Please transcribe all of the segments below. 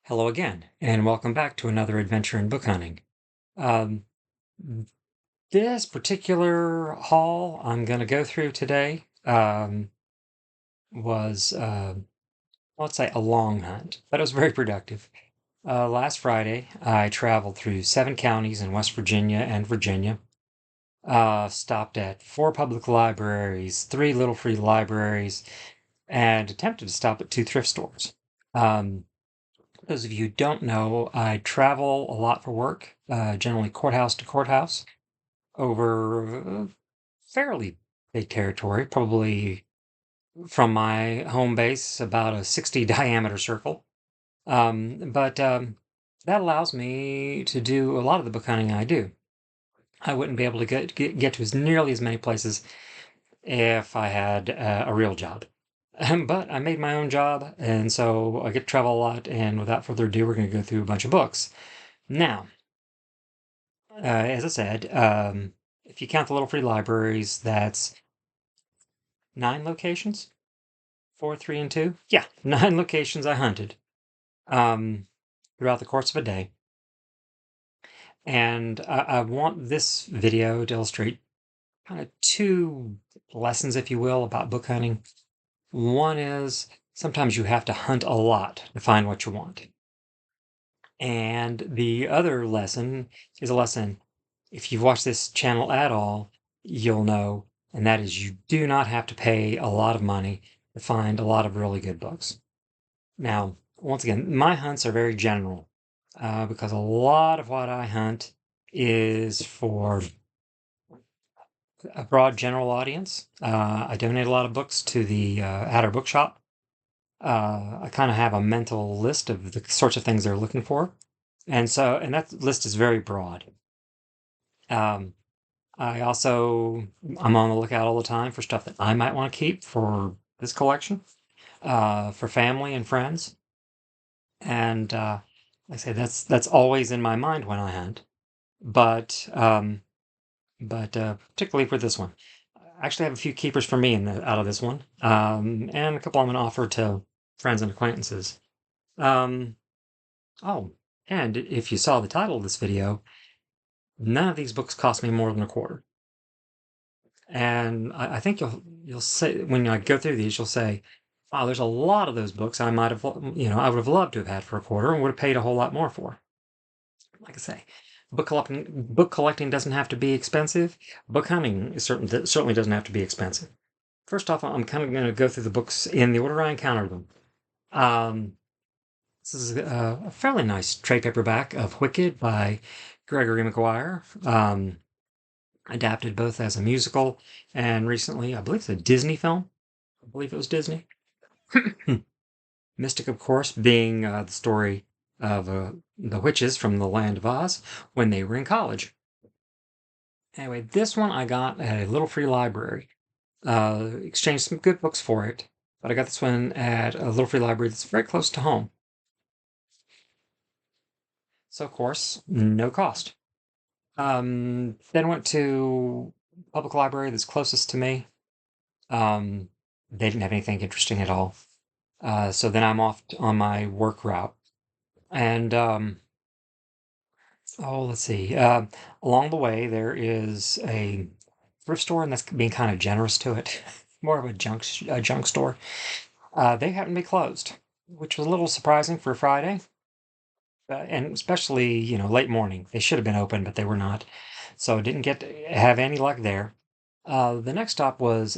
Hello again, and welcome back to another adventure in book hunting. Um, this particular haul I'm going to go through today was, let's say, a long hunt, but it was very productive. Last Friday, I traveled through 7 counties in West Virginia and Virginia, stopped at 4 public libraries, 3 little free libraries, and attempted to stop at 2 thrift stores. Um, Those of you who don't know, I travel a lot for work, generally courthouse to courthouse over fairly big territory, probably from my home base, about a 60 diameter circle. But that allows me to do a lot of the book hunting I do. I wouldn't be able to get to as nearly as many places if I had a real job. But I made my own job, and so I get to travel a lot. And without further ado, we're going to go through a bunch of books. Now, as I said, if you count the little free libraries, that's 9 locations, four, three, and two. Yeah, 9 locations I hunted um, throughout the course of a day. And I want this video to illustrate kind of 2 lessons, if you will, about book hunting. One is sometimes you have to hunt a lot to find what you want. And the other lesson is a lesson, if you've watched this channel at all, you'll know, and that is you do not have to pay a lot of money to find a lot of really good books. Now, once again, my hunts are very general because a lot of what I hunt is for a broad general audience. I donate a lot of books to the Hatter Bookshop. I kind of have a mental list of the sorts of things they're looking for. And that list is very broad. Um, I'm on the lookout all the time for stuff that I might want to keep for this collection, for family and friends. And like I say, that's always in my mind when I hunt. But particularly for this one, I actually have a few keepers for me out of this one, and a couple I'm going to offer to friends and acquaintances. Um, oh, and if you saw the title of this video, none of these books cost me more than a quarter. And I think you'll say when I go through these, you'll say, "Wow, there's a lot of those books I might have, I would have loved to have had for a quarter and would have paid a whole lot more for." Like I say, book collecting doesn't have to be expensive. Book hunting certainly doesn't have to be expensive. First off, I'm kind of going to go through the books in the order I encountered them. Um, this is a fairly nice trade paperback of Wicked by Gregory Maguire. Adapted both as a musical and recently, I believe it's a Disney film. I believe it was Disney. Mystic, of course, being the story of the witches from the land of Oz when they were in college. Anyway, this one I got at a little free library. Exchanged some good books for it, but I got this one at a little free library that's very close to home. So, of course, no cost. Then went to public library that's closest to me. Um, they didn't have anything interesting at all. So then I'm off on my work route. And let's see. Along the way, there is a thrift store, and that's being kind of generous to it. More of a junk store. They happen to be closed, which was a little surprising for a Friday, and especially late morning. They should have been open, but they were not. So didn't get to have any luck there. The next stop was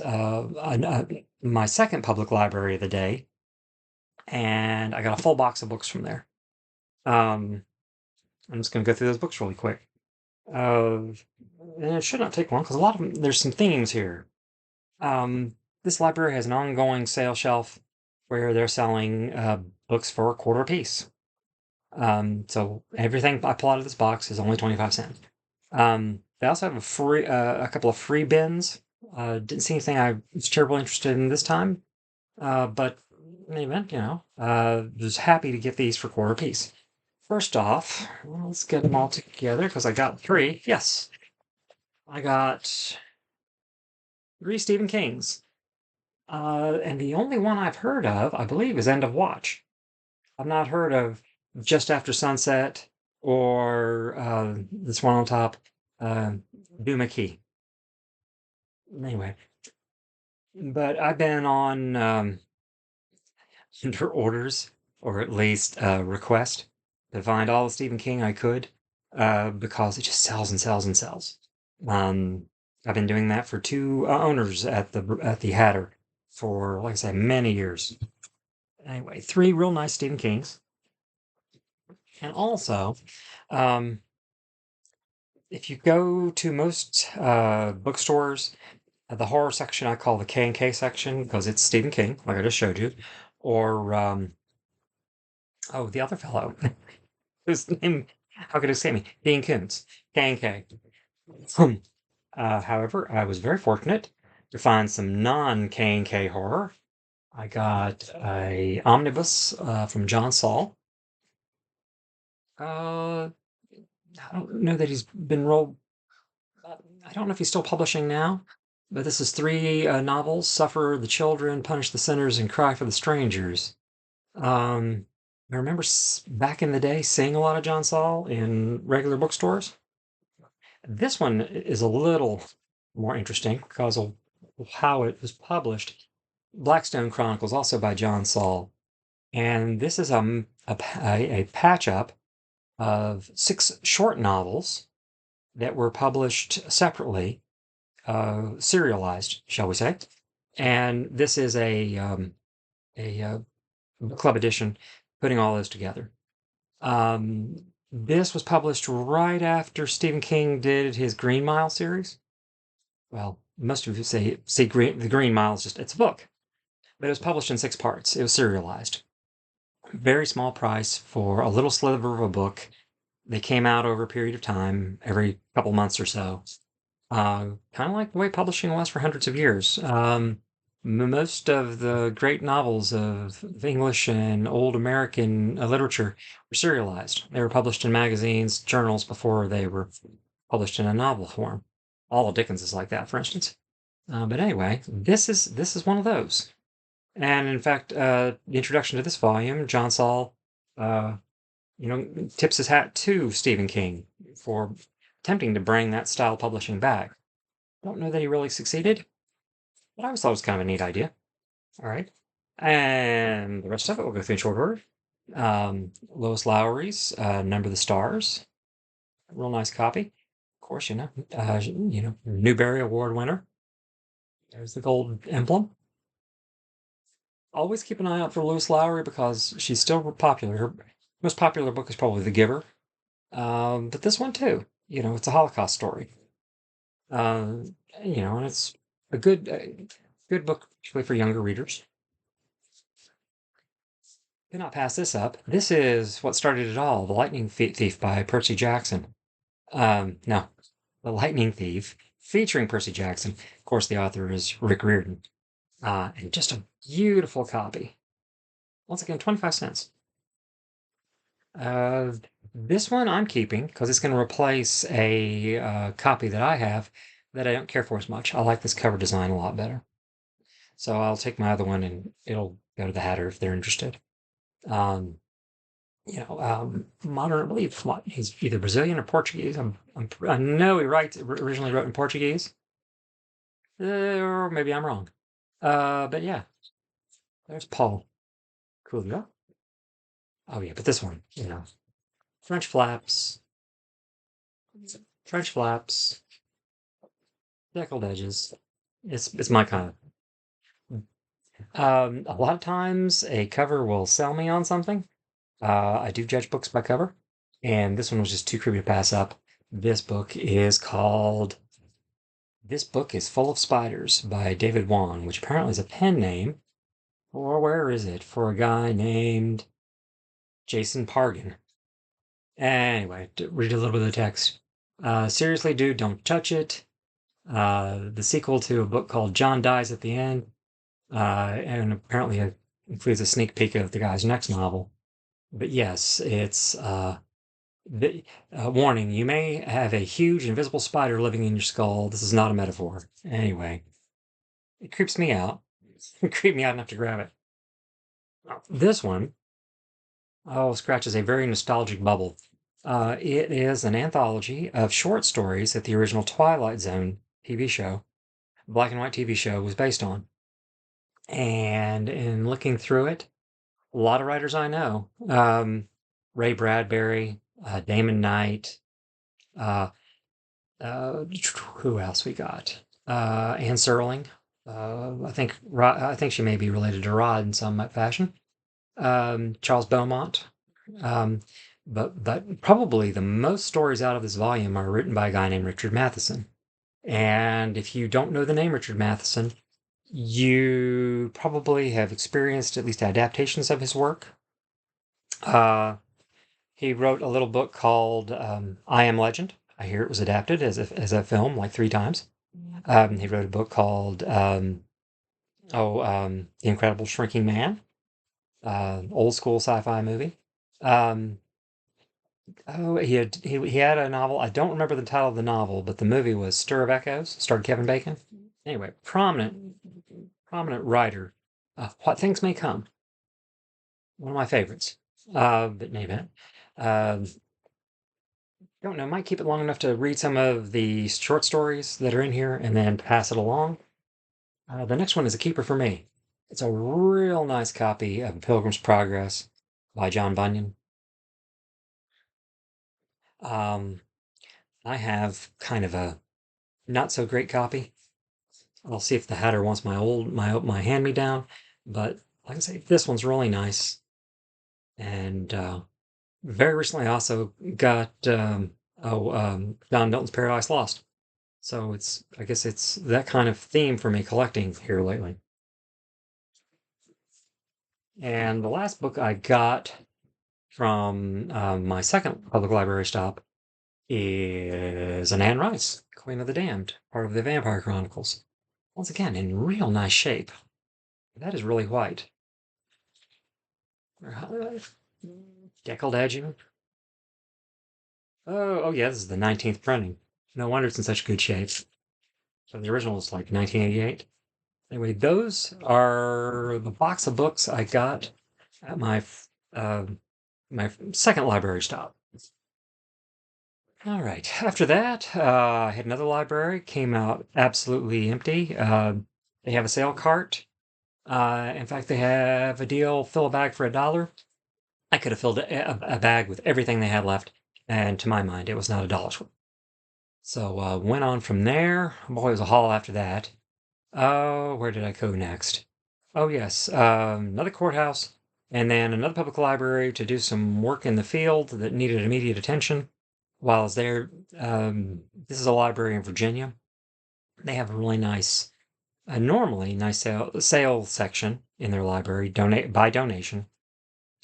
my second public library of the day, and I got a full box of books from there. Um, I'm just going to go through those books really quick. And it should not take long because a lot of them, there's some themes here. This library has an ongoing sale shelf where they're selling books for a quarter a piece. So everything I pull out of this box is only 25 cents. They also have a couple of free bins. Didn't see anything I was terribly interested in this time, but in the event, was happy to get these for quarter piece. First off, let's get them all together because I got 3. Yes, I got 3 Stephen Kings. And the only one I've heard of, I believe, is End of Watch. I've not heard of Just After Sunset, or this one on top, uh, Duma Key. Anyway, but I've been on under orders, or at least request, to find all of Stephen King I could, because it just sells and sells and sells. Um, I've been doing that for two owners at the Hatter for, like I say, many years. Anyway, three real nice Stephen Kings, and also, um, if you go to most bookstores, the horror section I call the K&K section because it's Stephen King, like I just showed you, or oh, the other fellow. His name, how could it escape me? Dean Koontz, K&K. However, I was very fortunate to find some non-K&K horror. I got a omnibus from John Saul. I don't know that he's been rolled. I don't know if he's still publishing now, but this is three novels: "Suffer the Children," "Punish the Sinners," and "Cry for the Strangers." I remember back in the day seeing a lot of John Saul in regular bookstores. This one is a little more interesting because of how it was published. Blackstone Chronicles, also by John Saul. And this is a patch up of six short novels that were published separately, serialized, shall we say. And this is a club edition putting all those together. This was published right after Stephen King did his Green Mile series. Well, most of you say the Green Mile is just it's a book, but it was published in six parts. It was serialized. Very small price for a little sliver of a book. They came out over a period of time, every couple months or so. Kind of like the way publishing was for hundreds of years. Most of the great novels of English and old American literature were serialized. They were published in magazines, journals before they were published in a novel form. All of Dickens is like that, for instance. But anyway, this is one of those. And in fact, the introduction to this volume, John Saul, uh, tips his hat to Stephen King for attempting to bring that style of publishing back. Don't know that he really succeeded, but I always thought it was kind of a neat idea. All right. And the rest of it we'll go through in short order. Lois Lowry's Number the Stars. Real nice copy. Of course, Newbery Award winner. There's the gold emblem. Always keep an eye out for Lois Lowry because she's still popular. Her most popular book is probably The Giver. But this one too. It's a Holocaust story. Uh, and it's a good book, particularly for younger readers. Cannot pass this up. This is what started it all, The Lightning Thief by Percy Jackson. No, The Lightning Thief, featuring Percy Jackson. Of course, the author is Rick Riordan. And just a beautiful copy. Once again, 25 cents. Uh, this one I'm keeping because it's going to replace a copy that I have that I don't care for as much. I like this cover design a lot better. So I'll take my other one and it'll go to the Hatter if they're interested. Um, modern, I believe he's either Brazilian or Portuguese. I know he originally wrote in Portuguese, or maybe I'm wrong. But yeah, there's Paul Coolio. Oh yeah, but this one, French flaps, French flaps, deckled edges. It's my kind of. A lot of times a cover will sell me on something. I do judge books by cover, and this one was just too creepy to pass up. This book is called This Book is Full of Spiders by David Wong, which apparently is a pen name, or where is it, for a guy named Jason Pargin. Anyway, read a little bit of the text. Seriously, dude, don't touch it. The sequel to a book called John Dies at the End, and apparently it includes a sneak peek of the guy's next novel. But yes, it's warning, you may have a huge invisible spider living in your skull. This is not a metaphor. Anyway, it creeps me out. It creeped me out enough to grab it. This one Oh, scratches a very nostalgic bubble. It is an anthology of short stories that the original Twilight Zone TV show, black and white TV show, was based on. And in looking through it, a lot of writers I know, Ray Bradbury, Damon Knight, uh, who else we got? Anne Serling. I think she may be related to Rod in some fashion. Charles Beaumont. Um, but probably the most stories out of this volume are written by a guy named Richard Matheson. And if you don't know the name Richard Matheson, you probably have experienced at least adaptations of his work. Uh, he wrote a little book called I Am Legend. I hear it was adapted as a film like three times. He wrote a book called The Incredible Shrinking Man, old school sci-fi movie. Um, he had a novel. I don't remember the title of the novel, but the movie was Stir of Echoes, starred Kevin Bacon. Anyway, prominent writer. What Things May Come, one of my favorites. But in any event, uh, don't know. Might keep it long enough to read some of the short stories that are in here and then pass it along. The next one is a keeper for me. It's a real nice copy of Pilgrim's Progress by John Bunyan. Um, I have kind of a not so great copy. I'll see if the Hatter wants my hand me down, but like I say, this one's really nice. And very recently, I also got Don Milton's Paradise Lost. So I guess it's that kind of theme for me collecting here lately. And the last book I got from my second public library stop is an Anne Rice, Queen of the Damned, part of the Vampire Chronicles. Once again, in real nice shape. That is really white. Deckled edging. Oh yeah, this is the 19th printing. No wonder it's in such good shape. So the original is like 1988. Anyway, those are the box of books I got at uh, my second library stop. All right. After that, I had another library, came out absolutely empty. They have a sale cart. In fact, they have a deal, fill a bag for $1. I could have filled a bag with everything they had left, and to my mind, it was not $1 worth. So went on from there. Boy, it was a haul after that. Oh, where did I go next? Oh, yes, another courthouse, and then another public library to do some work in the field that needed immediate attention. While I was there, this is a library in Virginia. They have a really nice, normally nice sale section in their library, donate by donation.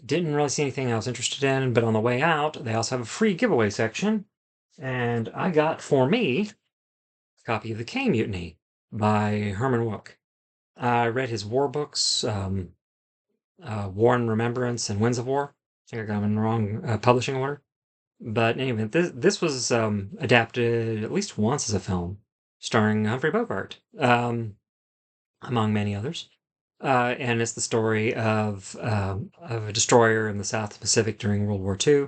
Didn't really see anything I was interested in, but on the way out, they also have a free giveaway section. And I got for me a copy of The K Mutiny by Herman Wouk. I read his war books, War and Remembrance and Winds of War. I think I got them in the wrong publishing order. But anyway, this was adapted at least once as a film, starring Humphrey Bogart, among many others. And it's the story of a destroyer in the South Pacific during World War II,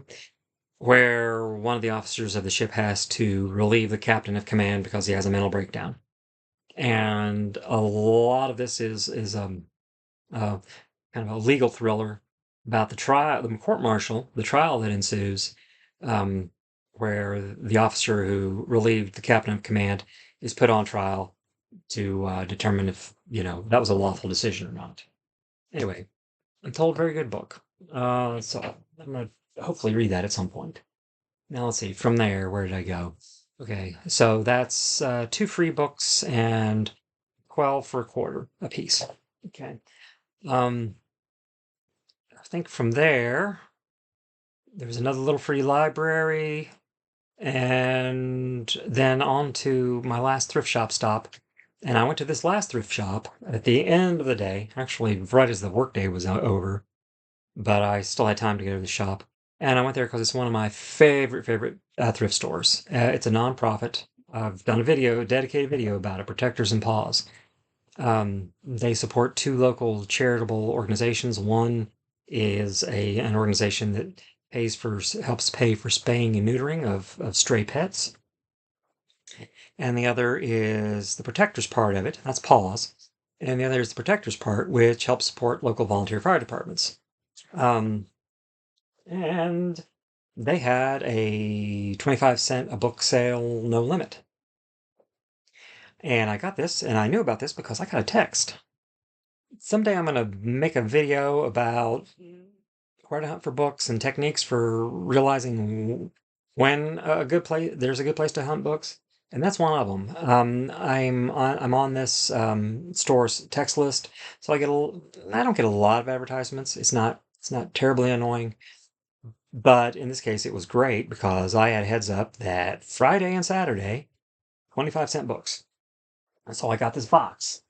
where one of the officers of the ship has to relieve the captain of command because he has a mental breakdown. And a lot of this is uh, kind of a legal thriller about the trial, the court martial, the trial that ensues, um, where the officer who relieved the captain of command is put on trial to determine if that was a lawful decision or not. Anyway, Untold, very good book. So I'm gonna hopefully read that at some point. Now let's see. From there, where did I go? Okay, so that's two free books and 12 for a quarter a piece. Okay. I think from there was another little free library, and then on to my last thrift shop stop. And I went to this last thrift shop at the end of the day, actually right as the workday was over, but I still had time to go to the shop. And I went there because it's one of my favorite thrift stores. It's a nonprofit. I've done a dedicated video about it, Protectors and Paws. They support two local charitable organizations. One is an organization that helps pay for spaying and neutering of stray pets. And the other is the protectors part of it. That's paws. And the other is the protectors part, which helps support local volunteer fire departments. Um, and they had a 25-cent a book sale, no limit. And I got this, and I knew about this because I got a text. Someday I'm going to make a video about where to hunt for books and techniques for realizing when there's a good place to hunt books, and that's one of them. I'm on this store's text list, so I don't get a lot of advertisements. It's not terribly annoying, but in this case, it was great because I had a heads up that Friday and Saturday, 25-cent books. And so I got this box.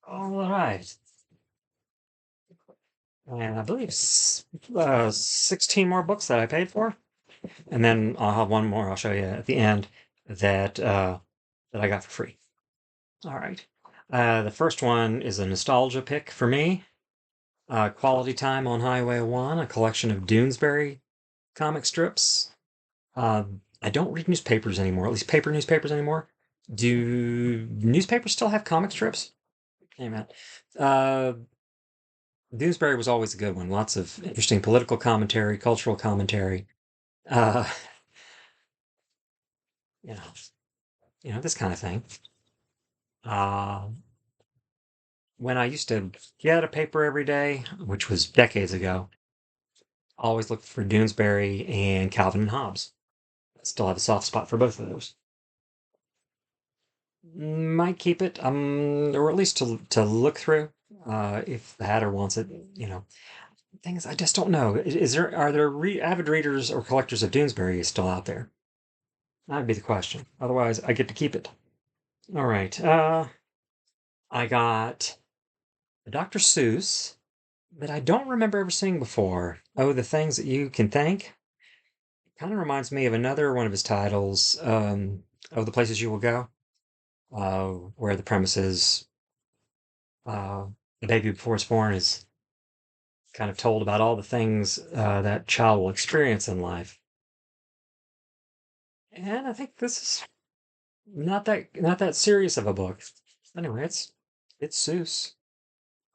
All right. And I believe 16 more books that I paid for. And then I'll have one more I'll show you at the end that I got for free. All right. The first one is a nostalgia pick for me. Quality Time on Highway 1, a collection of Doonesbury comic strips. I don't read newspapers anymore, at least paper newspapers anymore. Do newspapers still have comic strips? Hey, man. Uh, Doonesbury was always a good one. Lots of interesting political commentary, cultural commentary. Uh, you know, this kind of thing. Uh, when I used to get a paper every day, which was decades ago, I always looked for Doonesbury and Calvin and Hobbes. I still have a soft spot for both of those. Might keep it, or at least to look through, if the Hatter wants it. Thing is, I just don't know. Are there avid readers or collectors of Doonesbury still out there? That'd be the question. Otherwise, I get to keep it. All right. I got a Dr. Seuss that I don't remember ever seeing before. Oh, The Things That You Can Thank. Kind of reminds me of another one of his titles, Oh, The Places You Will Go, where the premise is uh, the baby before it's born is kind of told about all the things that child will experience in life. And I think this is not that serious of a book. Anyway, it's Seuss,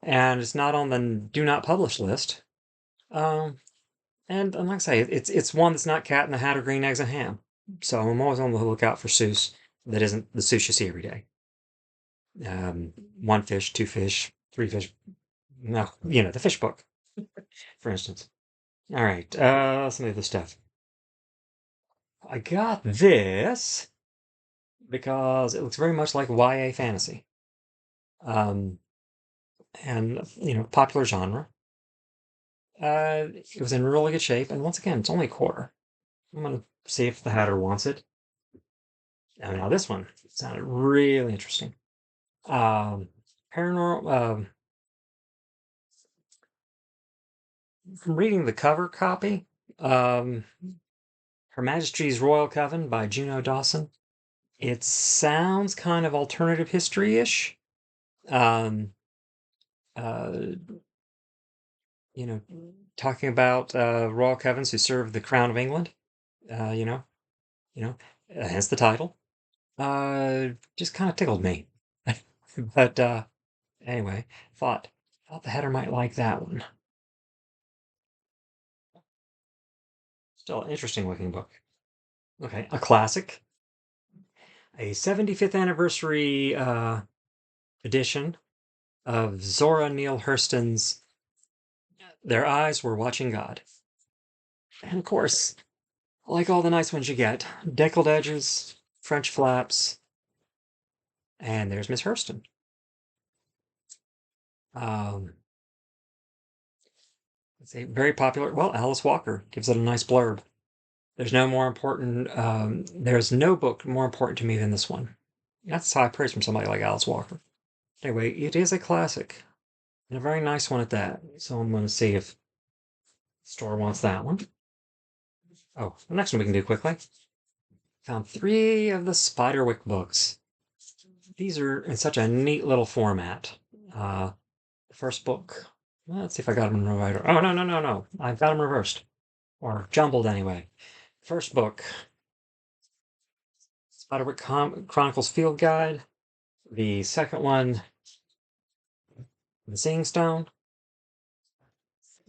and it's not on the do not publish list. Um, and like I say, it's one that's not Cat in the Hat or Green Eggs and Ham. So I'm always on the lookout for Seuss that isn't the Seuss you see every day. One fish, two fish, three fish. No, the fish book, for instance. All right, some of the stuff. I got this because it looks very much like YA fantasy. Um, and popular genre. It was in really good shape, and once again, it's only a quarter. I'm gonna see if the Hatter wants it. And now this one sounded really interesting. Paranormal. From reading the cover copy, um, Her Majesty's Royal Coven by Juno Dawson. It sounds kind of alternative history-ish. Um, uh, you know, talking about royal covens who served the Crown of England. Uh, you know, hence the title. Just kind of tickled me. But anyway, thought the header might like that one. Still an interesting looking book. Okay, a classic, a 75th anniversary edition of Zora Neale Hurston's Their Eyes Were Watching God. And of course, like all the nice ones you get, deckled edges, French flaps, and there's Miss Hurston. Let's say very popular. Well, Alice Walker gives it a nice blurb. There's no book more important to me than this one. That's high praise from somebody like Alice Walker. Anyway, it is a classic, and a very nice one at that. So I'm going to see if the store wants that one. Oh, the next one we can do quickly. Found 3 of the Spiderwick books. These are in such a neat little format. The first book Let's see if I got them in the right order. Oh, no, no, no, no. I've got them reversed. Or jumbled anyway. First book, Spiderwick Chronicles Field Guide. The second one, The Seeing Stone.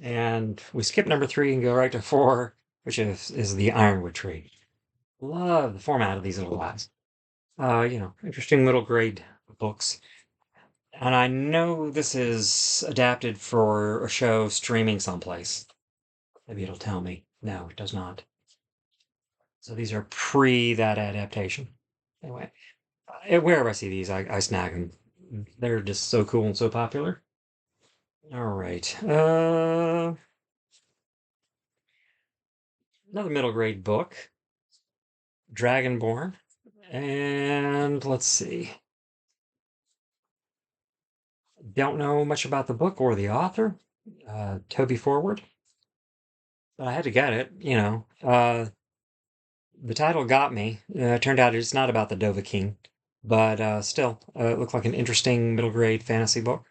And we skip number 3 and go right to 4, which is the Ironwood Tree. Love the format of these little guys. Interesting middle grade books. And I know this is adapted for a show streaming someplace. Maybe it'll tell me. No, it does not. So these are pre that adaptation. Anyway, wherever I see these, I snag them. They're just so cool and so popular. All right. Another middle grade book, Dragonborn. And let's see. Don't know much about the book or the author, Toby Forward, but I had to get it. The title got me. It turned out it's not about the Dova King, but still, it looked like an interesting middle grade fantasy book.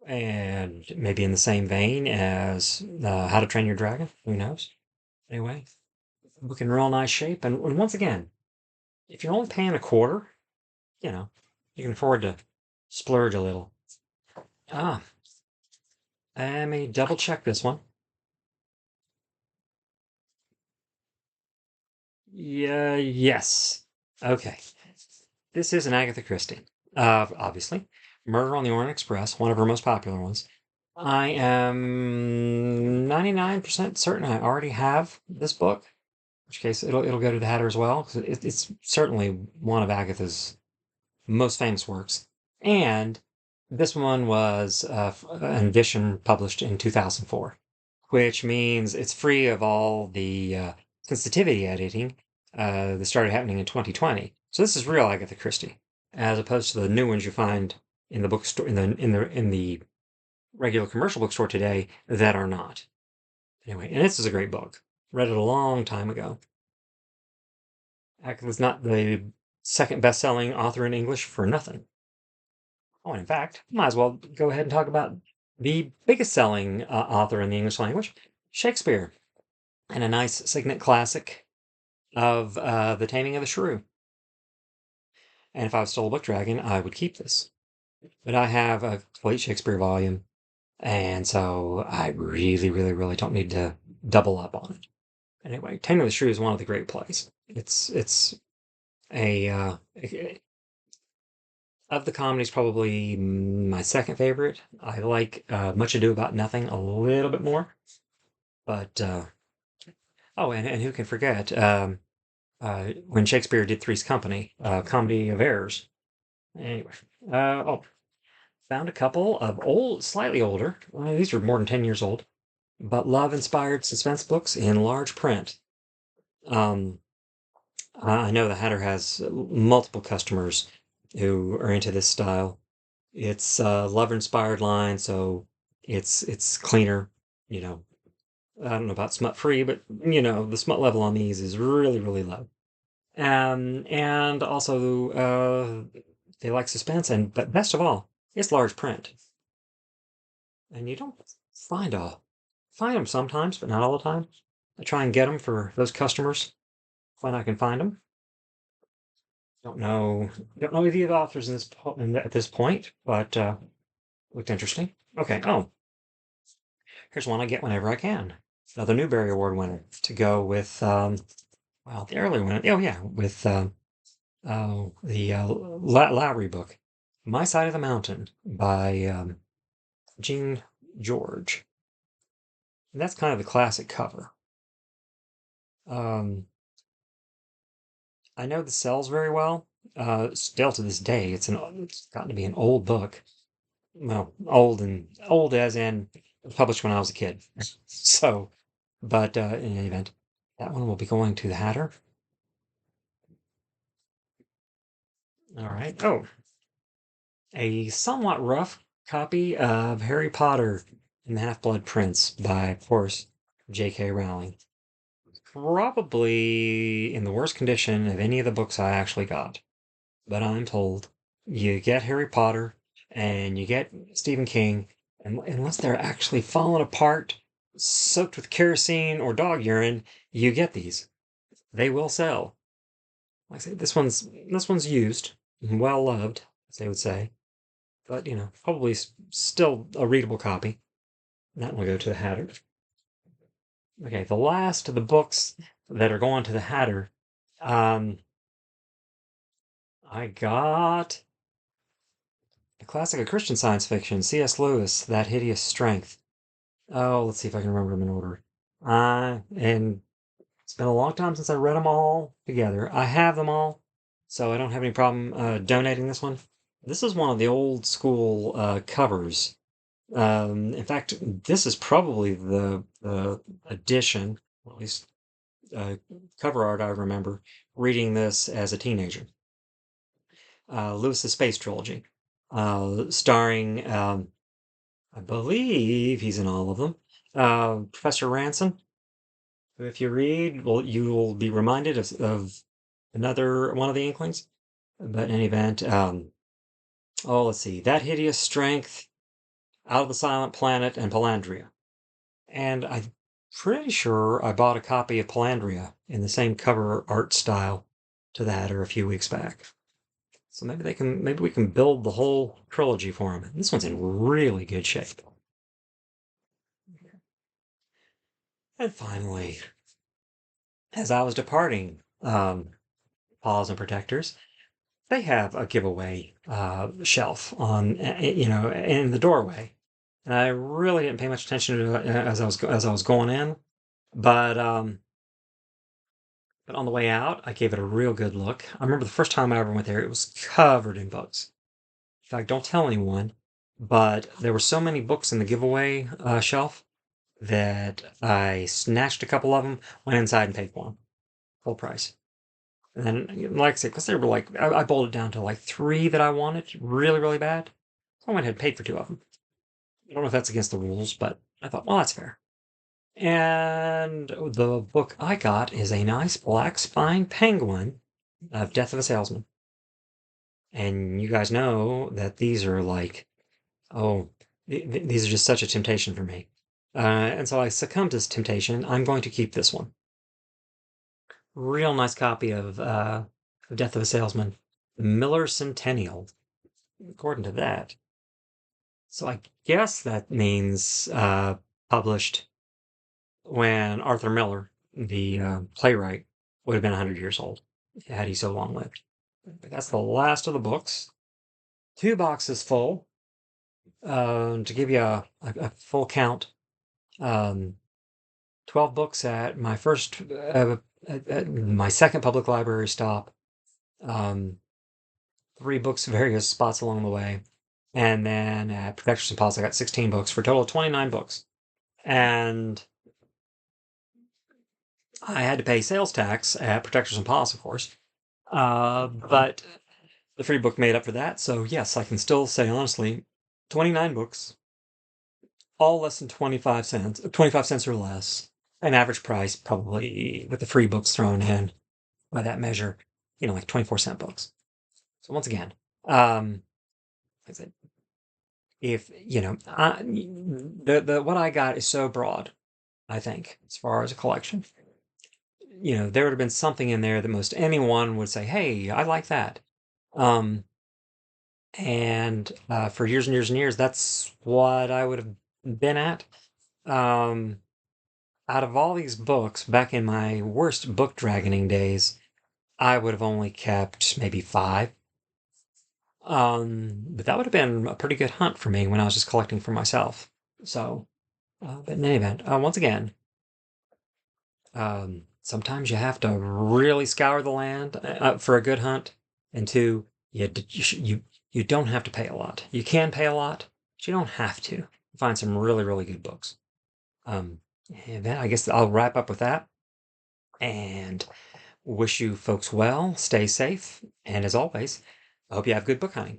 And maybe in the same vein as How to Train Your Dragon. Who knows? Anyway, book in real nice shape. And once again, if you're only paying a quarter, you know, you can afford to splurge a little. Ah, let me double check this one. Yeah, yes. Okay. This is an Agatha Christie. Obviously. Murder on the Orient Express, one of her most popular ones. I am 99% certain I already have this book, in which case it'll go to the Hatter as well, because it's certainly one of Agatha's most famous works. And this one was an edition published in 2004, which means it's free of all the sensitivity editing that started happening in 2020. So this is real Agatha Christie, as opposed to the new ones you find in the bookstore in the regular commercial bookstore today that are not. Anyway, and this is a great book. Read it a long time ago. Agatha's not the second best-selling author in English for nothing. Oh, and in fact, might as well go ahead and talk about the biggest selling author in the English language, Shakespeare, and a nice signet classic of The Taming of the Shrew. And if I was still a book dragon, I would keep this. But I have a complete Shakespeare volume, and so I really, really, really don't need to double up on it. Anyway, Taming of the Shrew is one of the great plays. It's a of the comedies, probably my second favorite. I like Much Ado About Nothing a little bit more, but oh, and who can forget when Shakespeare did Three's Company, Comedy of Errors. Anyway, found a couple of slightly older. These are more than 10 years old, but love-inspired suspense books in large print. Um, I know the Hatter has multiple customers who are into this style. It's love-inspired line, so it's cleaner. You know, I don't know about smut-free, but the smut level on these is really, really low. And also they like suspense, but best of all, it's large print, and you don't find them sometimes, but not all the time. I try and get them for those customers when I can find them. Don't know any of the authors at this point, but looked interesting. Okay. Oh, here's one I get whenever I can. Another Newbery Award winner to go with well, the early one. Oh yeah, with the Lowry book, My Side of the Mountain by Gene George. And that's kind of the classic cover. Um, I know this sells very well. Still to this day, it's gotten to be an old book. Well, old as in it was published when I was a kid. So, but in any event, that one will be going to the Hatter. All right. Oh, a somewhat rough copy of Harry Potter and the Half-Blood Prince by, of course, J.K. Rowling. Probably in the worst condition of any of the books I actually got. But I'm told you get Harry Potter and you get Stephen King, And unless they're actually falling apart, soaked with kerosene or dog urine, you get these. They will sell. Like I say, this one's used, well loved, as they would say, but probably still a readable copy. That will go to the Hatter. Okay, the last of the books that are going to the Hatter. I got a classic of Christian science fiction, C.S. Lewis, That Hideous Strength. Oh, let's see if I can remember them in order. And it's been a long time since I read them all together. I have them all, so I don't have any problem donating this one. This is one of the old school covers. In fact, this is probably the edition, or at least cover art I remember reading this as a teenager. Lewis's Space Trilogy, starring, I believe he's in all of them, Professor Ranson. If you read, well, you will be reminded of another one of the Inklings. But in any event, let's see, That Hideous Strength, Out of the Silent Planet, and Palandria. And I'm pretty sure I bought a copy of Palandria in the same cover art style to that or a few weeks back. So maybe we can build the whole trilogy for him. This one's in really good shape. And finally, as I was departing, Paws and Protectors, they have a giveaway shelf on, in the doorway. And I really didn't pay much attention to it as I was going in, but on the way out, I gave it a real good look. I remember the first time I ever went there, it was covered in books. In fact, don't tell anyone, but there were so many books in the giveaway shelf that I snatched a couple of them, went inside and paid for them, full price. And then, like I said, because they were like, I boiled it down to like three that I wanted really, really bad. So I went ahead and paid for two of them. I don't know if that's against the rules, but I thought, well, that's fair. And the book I got is a nice black spine penguin of Death of a Salesman. And you guys know that these are like, oh, these are just such a temptation for me. And so I succumbed to this temptation. I'm going to keep this one. Real nice copy of Death of a Salesman, Miller Centennial, according to that. So I guess that means published when Arthur Miller, the playwright, would have been 100 years old, had he so long lived. But that's the last of the books. 2 boxes full. To give you a full count, 12 books at my first, at my second public library stop, 3 books, various spots along the way, and then at Protectors and Paws, I got 16 books for a total of 29 books. And I had to pay sales tax at Protectors and Paws, of course. But the free book made up for that. So yes, I can still say honestly, 29 books, all less than 25 cents, 25 cents or less. An average price, probably with the free books thrown in by that measure, like 24-cent books. So once again, like I said, if the what I got is so broad, I think, as far as a collection. There would have been something in there that most anyone would say, "Hey, I like that." Um, and for years and years and years, that's what I would have been at. Um, Out of all these books, back in my worst book dragoning days, I would have only kept maybe 5. But that would have been a pretty good hunt for me when I was just collecting for myself. So, but in any event, once again, sometimes you have to really scour the land for a good hunt, and 2, you don't have to pay a lot. You can pay a lot, but you don't have to find some really, really good books. And then I guess I'll wrap up with that, and wish you folks well, stay safe, and as always, I hope you have good book hunting.